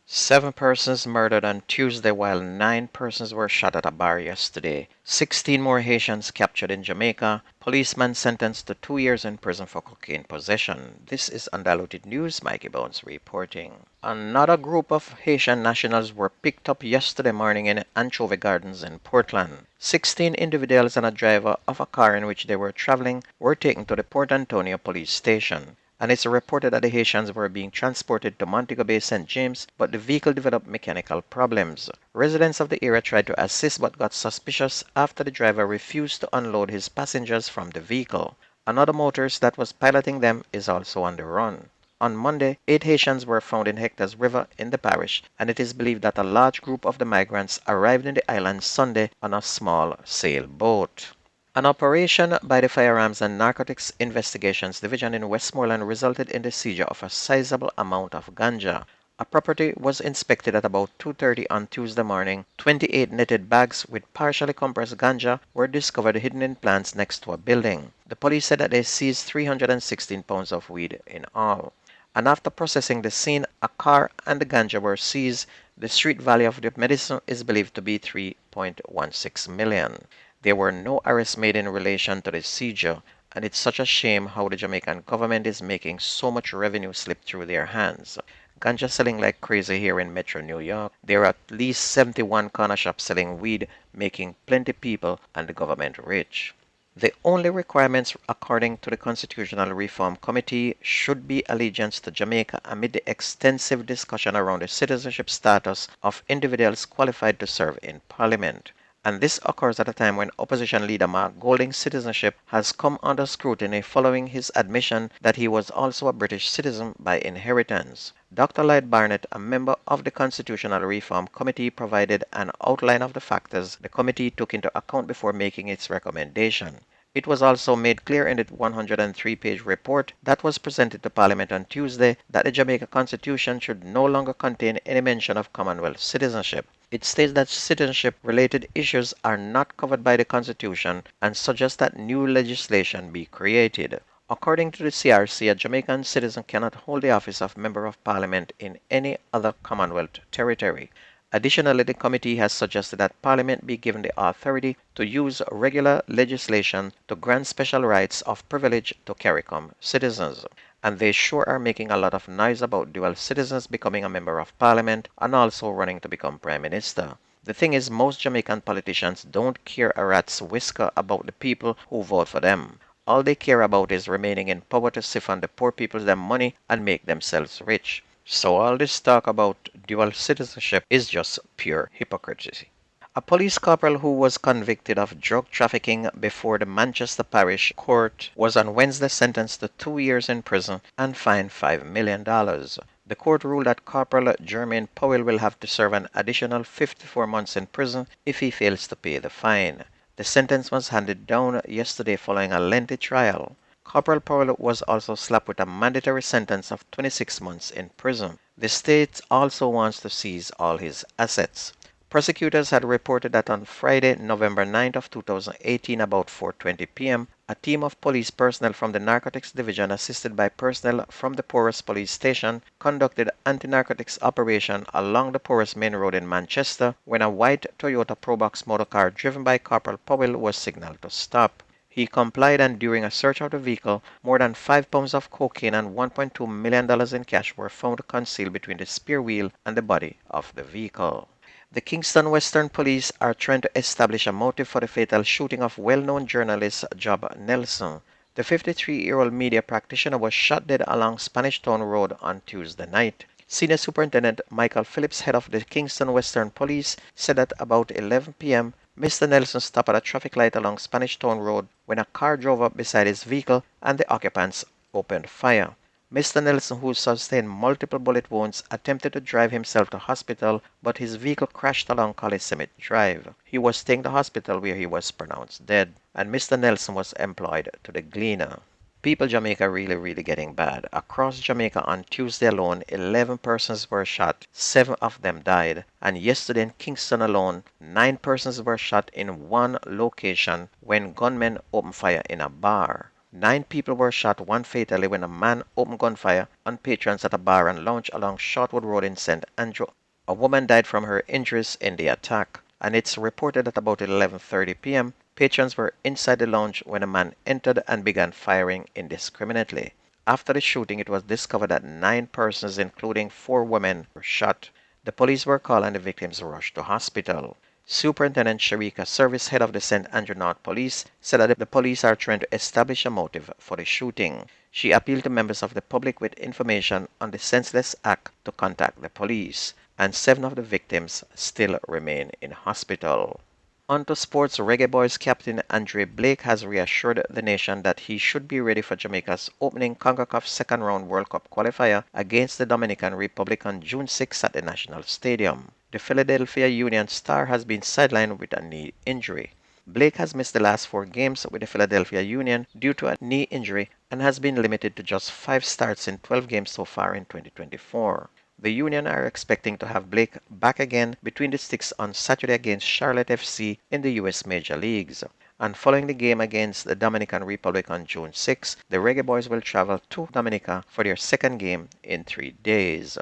7 persons murdered on Tuesday while 9 persons were shot at a bar yesterday. 16 more Haitians captured in Jamaica. Policeman sentenced to 2 years in prison for cocaine possession. This is Undiluted News. Mikey Bones reporting. Another group of Haitian nationals were picked up yesterday morning in Anchovy Gardens in Portland. 16 individuals and a driver of a car in which they were traveling were taken to the Port Antonio police station, and it's reported that the Haitians were being transported to Montego Bay St. James, but the vehicle developed mechanical problems. Residents of the area tried to assist but got suspicious after the driver refused to unload his passengers from the vehicle. Another motorist that was piloting them is also on the run. On Monday, 8 Haitians were found in Hector's River in the parish, and it is believed that a large group of the migrants arrived in the island Sunday on a small sailboat. An operation by the Firearms and Narcotics Investigations Division in Westmoreland resulted in the seizure of a sizable amount of ganja. A property was inspected at about 2:30 on Tuesday morning. 28 netted bags with partially compressed ganja were discovered hidden in plants next to a building. The police said that they seized 316 pounds of weed in all. And after processing the scene, a car and the ganja were seized. The street value of the medicine is believed to be 3.16 million. There were no arrests made in relation to the seizure, and it's such a shame how the Jamaican government is making so much revenue slip through their hands. Ganja selling like crazy here in Metro New York. There are at least 71 corner shops selling weed, making plenty people and the government rich. The only requirements according to the Constitutional Reform Committee should be allegiance to Jamaica amid the extensive discussion around the citizenship status of individuals qualified to serve in Parliament. And this occurs at a time when opposition leader Mark Golding's citizenship has come under scrutiny following his admission that he was also a British citizen by inheritance. Dr. Lloyd Barnett, a member of the Constitutional Reform Committee, provided an outline of the factors the committee took into account before making its recommendation. It was also made clear in the 103-page report that was presented to Parliament on Tuesday that the Jamaica Constitution should no longer contain any mention of Commonwealth citizenship. It states that citizenship-related issues are not covered by the Constitution and suggests that new legislation be created. According to the CRC, a Jamaican citizen cannot hold the office of Member of Parliament in any other Commonwealth territory. Additionally, the committee has suggested that Parliament be given the authority to use regular legislation to grant special rights of privilege to CARICOM citizens. And they sure are making a lot of noise about dual citizens becoming a member of Parliament and also running to become Prime Minister. The thing is, most Jamaican politicians don't care a rat's whisker about the people who vote for them. All they care about is remaining in power to siphon the poor people's their money and make themselves rich. So all this talk about dual citizenship is just pure hypocrisy. A police corporal who was convicted of drug trafficking before the Manchester Parish Court was on Wednesday sentenced to 2 years in prison and fined $5 million. The court ruled that Corporal Jermaine Powell will have to serve an additional 54 months in prison if he fails to pay the fine. The sentence was handed down yesterday following a lengthy trial. Corporal Powell was also slapped with a mandatory sentence of 26 months in prison. The state also wants to seize all his assets. Prosecutors had reported that on Friday, November 9th of 2018, about 4:20 p.m., a team of police personnel from the Narcotics Division, assisted by personnel from the Porus Police Station, conducted anti-narcotics operation along the Porus Main Road in Manchester when a white Toyota Probox motorcar driven by Corporal Powell was signaled to stop. He complied, and during a search of the vehicle, more than 5 pounds of cocaine and $1.2 million in cash were found concealed between the spare wheel and the body of the vehicle. The Kingston Western Police are trying to establish a motive for the fatal shooting of well-known journalist Job Nelson. The 53-year-old media practitioner was shot dead along Spanish Town Road on Tuesday night. Senior Superintendent Michael Phillips, head of the Kingston Western Police, said that about 11 p.m., Mr. Nelson stopped at a traffic light along Spanish Town Road when a car drove up beside his vehicle and the occupants opened fire. Mr. Nelson, who sustained multiple bullet wounds, attempted to drive himself to hospital, but his vehicle crashed along Coliseum Drive. He was taken to hospital where he was pronounced dead, and Mr. Nelson was employed to the Gleaner. People Jamaica really getting bad. Across Jamaica on Tuesday alone, 11 persons were shot, 7 of them died, and yesterday in Kingston alone, 9 persons were shot in one location when gunmen opened fire in a bar. 9 people were shot, one fatally, when a man opened gunfire on patrons at a bar and lounge along Shortwood Road in St. Andrew. A woman died from her injuries in the attack, and it's reported that about 11:30 p.m., patrons were inside the lounge when a man entered and began firing indiscriminately. After the shooting, it was discovered that 9 persons, including 4 women, were shot. The police were called and the victims rushed to hospital. Superintendent Sharika, service head of the St. Andrew North Police, said that the police are trying to establish a motive for the shooting. She appealed to members of the public with information on the senseless act to contact the police, and 7 of the victims still remain in hospital. On to sports. Reggae Boys captain Andre Blake has reassured the nation that he should be ready for Jamaica's opening CONCACAF second-round World Cup qualifier against the Dominican Republic on June 6 at the National Stadium. The Philadelphia Union star has been sidelined with a knee injury. Blake has missed the last 4 games with the Philadelphia Union due to a knee injury and has been limited to just 5 starts in 12 games so far in 2024. The Union are expecting to have Blake back again between the sticks on Saturday against Charlotte FC in the U.S. Major Leagues. And following the game against the Dominican Republic on June 6, the Reggae Boys will travel to Dominica for their second game in 3 days.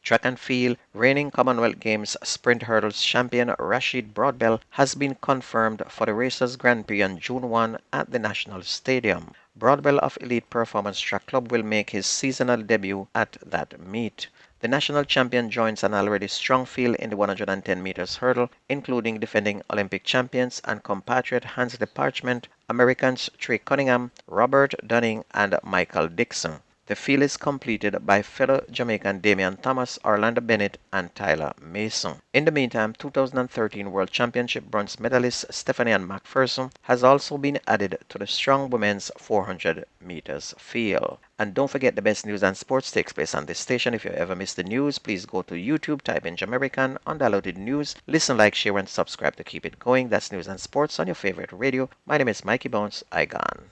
Track and field. Reigning Commonwealth Games sprint hurdles champion Rashid Broadbell has been confirmed for the Racers Grand Prix on June 1 at the National Stadium. Broadbell of Elite Performance Track Club will make his seasonal debut at that meet. The national champion joins an already strong field in the 110 meters hurdle, including defending Olympic champions and compatriot Hans de Parchment, Americans Trey Cunningham, Robert Dunning, and Michael Dixon. The field is completed by fellow Jamaican Damian Thomas, Orlando Bennett, and Tyler Mason. In the meantime, 2013 World Championship bronze medalist Stephanie Ann McPherson has also been added to the strong women's 400 meters field. And don't forget, the best news and sports takes place on this station. If you ever miss the news, please go to YouTube, type in Jamerican Undiluted News, listen, like, share, and subscribe to keep it going. That's news and sports on your favorite radio. My name is Mikey Bones. I gone.